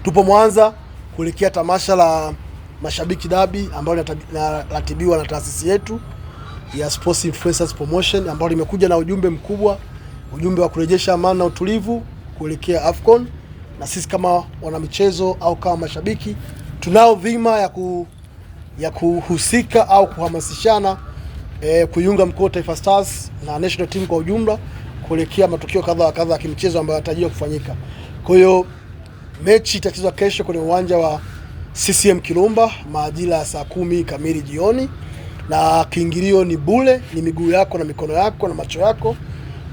Tupo Mwanza kuelekea tamasha la mashabiki dabi ambalo linaratibiwa na taasisi yetu ya Sports Influencers Promotion, ambalo limekuja na ujumbe mkubwa, ujumbe wa kurejesha amani na utulivu kuelekea AFCON. Na sisi kama wanamichezo au kama mashabiki tunao dhima ya kuhusika au kuhamasishana kuiunga mkono Taifa Stars na national team kwa ujumla kuelekea matukio kadha wa kadha ya kimchezo ambayo yanatarajiwa kufanyika. Kwa hiyo mechi itachezwa kesho kwenye uwanja wa CCM Kirumba majira ya saa 10 kamili jioni, na kiingilio ni bure, ni miguu yako na mikono yako na macho yako.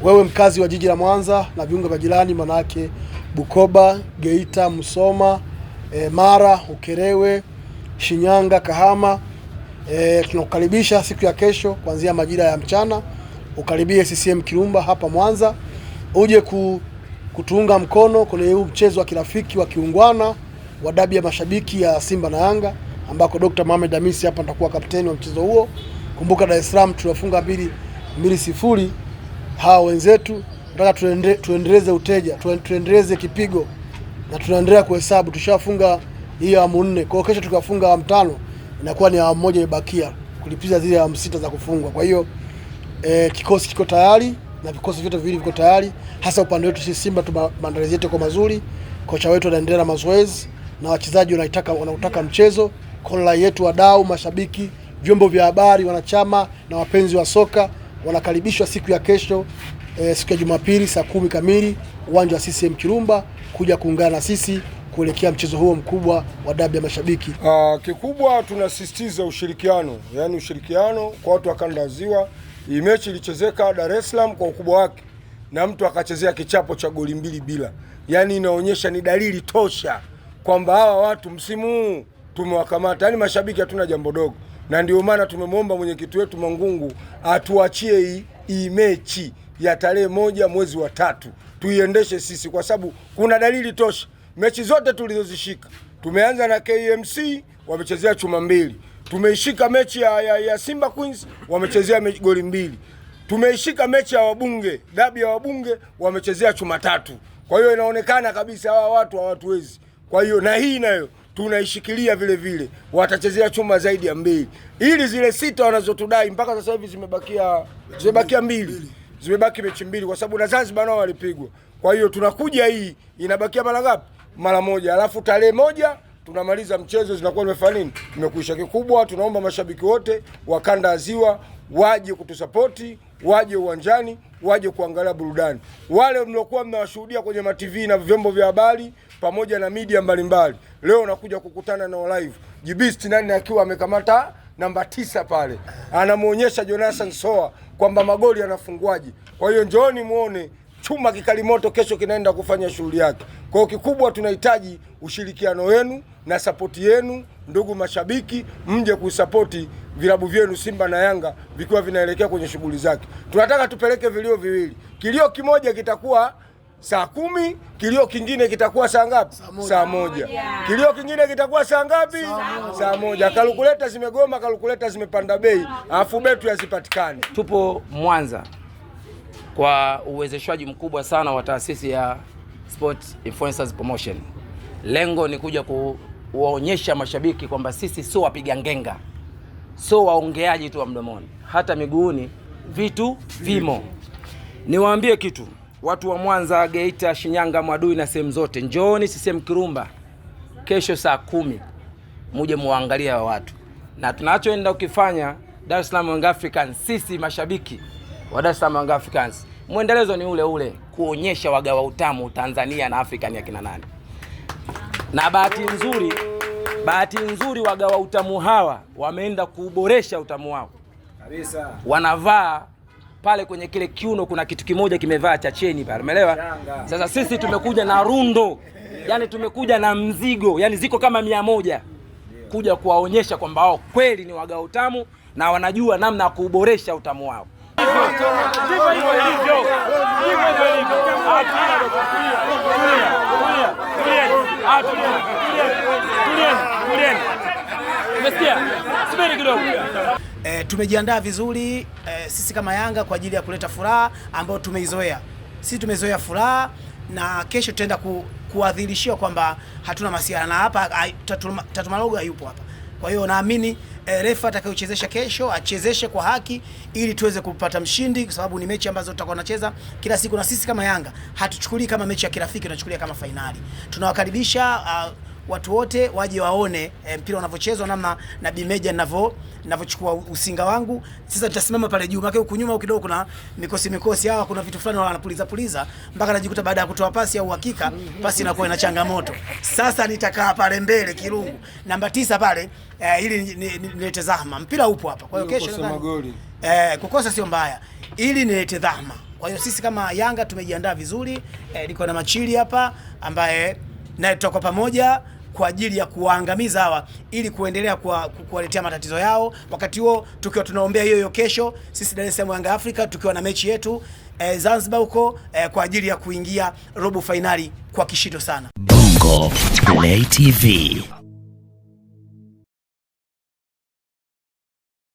Wewe mkazi wa jiji la Mwanza na viunga vya jirani, manake Bukoba, Geita, Musoma, Mara, Ukerewe, Shinyanga, Kahama, tunakukaribisha siku ya kesho kuanzia majira ya mchana. Ukaribie CCM Kirumba hapa Mwanza, uje kutuunga mkono kwenye huu mchezo wa kirafiki wa kiungwana wa dabi ya mashabiki ya Simba na Yanga, ambako Dr. Mohamed Hamisi hapa atakuwa kapteni wa mchezo huo. Kumbuka Dar es Salaam tunafunga 2-0 hawa wenzetu. Nataka tuendeleze uteja, tuendeleze kipigo, na tunaendelea kuhesabu. Tushafunga hii awamu 4. Kwa kesho tukafunga awamu 5, inakuwa ni awamu 1 imebakia kulipiza zile awamu 6 za kufungwa. Kwa hiyo kikosi kiko tayari na vikosi vyote viwili viko tayari, hasa upande wetu sisi Simba maandalizi yetu kwa mazuri. Kocha wetu anaendelea na mazoezi na wachezaji wanautaka mchezo. Kola yetu, wadau, mashabiki, vyombo vya habari, wanachama na wapenzi wa soka wanakaribishwa siku ya kesho, siku ya Jumapili saa 10 kamili uwanja wa CCM Kirumba kuja kuungana na sisi kuelekea mchezo huo mkubwa wa dabi ya mashabiki. Kikubwa tunasisitiza ushirikiano, yani ushirikiano kwa watu wa kanda ya Ziwa. Hii mechi ilichezeka Dar es Salaam kwa ukubwa wake na mtu akachezea kichapo cha goli 2-0. Yani inaonyesha, ni dalili tosha kwamba hawa watu msimu huu tumewakamata. Yani mashabiki hatuna jambo dogo, na ndio maana tumemwomba mwenyekiti wetu Mangungu atuachie hii mechi ya tarehe 1 mwezi wa 3 tuiendeshe sisi, kwa sababu kuna dalili tosha. Mechi zote tulizozishika, tumeanza na KMC wamechezea chuma 2, tumeishika mechi ya Simba Queens wamechezea goli 2, tumeishika mechi ya wabunge, dabi ya wabunge wamechezea chuma 3. Kwa hiyo inaonekana kabisa hawa watu hawatuwezi. Kwa hiyo na hii nayo tunaishikilia vile vile, watachezea chuma zaidi ya 2, ili zile 6 wanazotudai mpaka sasa hivi zimebakia 2, zimebaki mechi 2 kwa sababu na Zanzibar nao walipigwa. Kwa hiyo tunakuja, hii inabakia mara ngapi? Mara 1. Alafu tarehe 1 tunamaliza mchezo, zinakuwa nimefanya nini, nimekuisha. Kikubwa tunaomba mashabiki wote wa kanda ya Ziwa waje kutusapoti, waje uwanjani, waje kuangalia burudani. Wale mliokuwa mnawashuhudia kwenye ma-TV na vyombo vya habari pamoja na media mbalimbali, leo nakuja kukutana nao live. Jibist nani akiwa amekamata namba 9 pale, anamuonyesha Jonathan Soa kwamba magoli yanafungwaje. Kwa hiyo njooni muone chuma kikali moto kesho kinaenda kufanya shughuli yake. Kwa hiyo kikubwa tunahitaji ushirikiano wenu na sapoti yenu, ndugu mashabiki, mje kuisapoti vilabu vyenu Simba na Yanga vikiwa vinaelekea kwenye shughuli zake. Tunataka tupeleke vilio viwili. Kilio kimoja kitakuwa saa 10, kilio kingine kitakuwa saa ngapi? Saa 1. Kilio kingine kitakuwa saa ngapi? Saa 1. Kalkuleta zimegoma, kalkuleta zimepanda bei, alafu betu hazipatikani. Tupo Mwanza kwa uwezeshwaji mkubwa sana wa taasisi ya Sports Influencers Promotion. Lengo ni kuja kuwaonyesha mashabiki kwamba sisi sio wapiga ngenga, sio waongeaji tu wa mdomoni, hata miguuni vitu vimo. Niwaambie kitu, watu wa Mwanza, Geita, Shinyanga, Mwadui na sehemu zote, njooni CCM Kirumba kesho saa 10 muje muangalia wa watu. Na tunachoenda ukifanya Dar es Salaam Young Africans, sisi mashabiki wa Dar es Salaam Young Africans, muendelezo ni ule ule, kuonyesha wagawa utamu Tanzania na Afrika ni akina nani. Na bahati nzuri wagawa utamu hawa wameenda kuboresha utamu wao kabisa. Wanavaa pale kwenye kile kiuno kuna kitu kimoja kimevaa cha cheni pale, umeelewa? Sasa sisi tumekuja na rundo, yani tumekuja na mzigo, yani ziko kama 100 kuja kuwaonyesha kwamba wao kweli ni wagawa utamu na wanajua namna ya kuboresha utamu wao. Tumejiandaa vizuri sisi kama Yanga kwa ajili ya kuleta furaha ambayo tumeizoea. Sisi tumezoea furaha na kesho tutaenda kuadhirishia kwamba hatuna masiara, na hapa Tatu Malogo hayupo hapa. Kwa hiyo naamini refa atakayochezesha kesho achezeshe kwa haki ili tuweze kupata mshindi, kwa sababu ni mechi ambazo tutakuwa tunacheza kila siku, na sisi kama Yanga hatuchukulii kama mechi ya kirafiki, tunachukulia kama fainali. Tunawakaribisha watu wote waje waone mpira unavyochezwa, namna Nabii Meja ninavyochukua usinga wangu. Sasa nitasimama pale juu, maana huko nyuma kidogo kuna mikosi hawa, kuna vitu fulani wanapuliza mpaka najikuta baada ya kutoa pasi au uhakika pasi inakuwa ina changamoto. Sasa nitakaa pale mbele kirungu namba 9 pale ili nilete zahma. Mpira upo hapa, kwa hiyo kesho magoli kukosa sio mbaya, ili nilete dhahma. Kwa hiyo sisi kama Yanga tumejiandaa vizuri, liko na Machili hapa ambaye naye tutakuwa pamoja kwa ajili ya kuwaangamiza hawa ili kuendelea kuwaletea matatizo yao. Wakati huo tukiwa tunaombea hiyo kesho sisi Dar es Salaam Yanga Africa tukiwa na mechi yetu Zanzibar huko kwa ajili ya kuingia robo finali kwa kishindo sana. Bongo Play TV.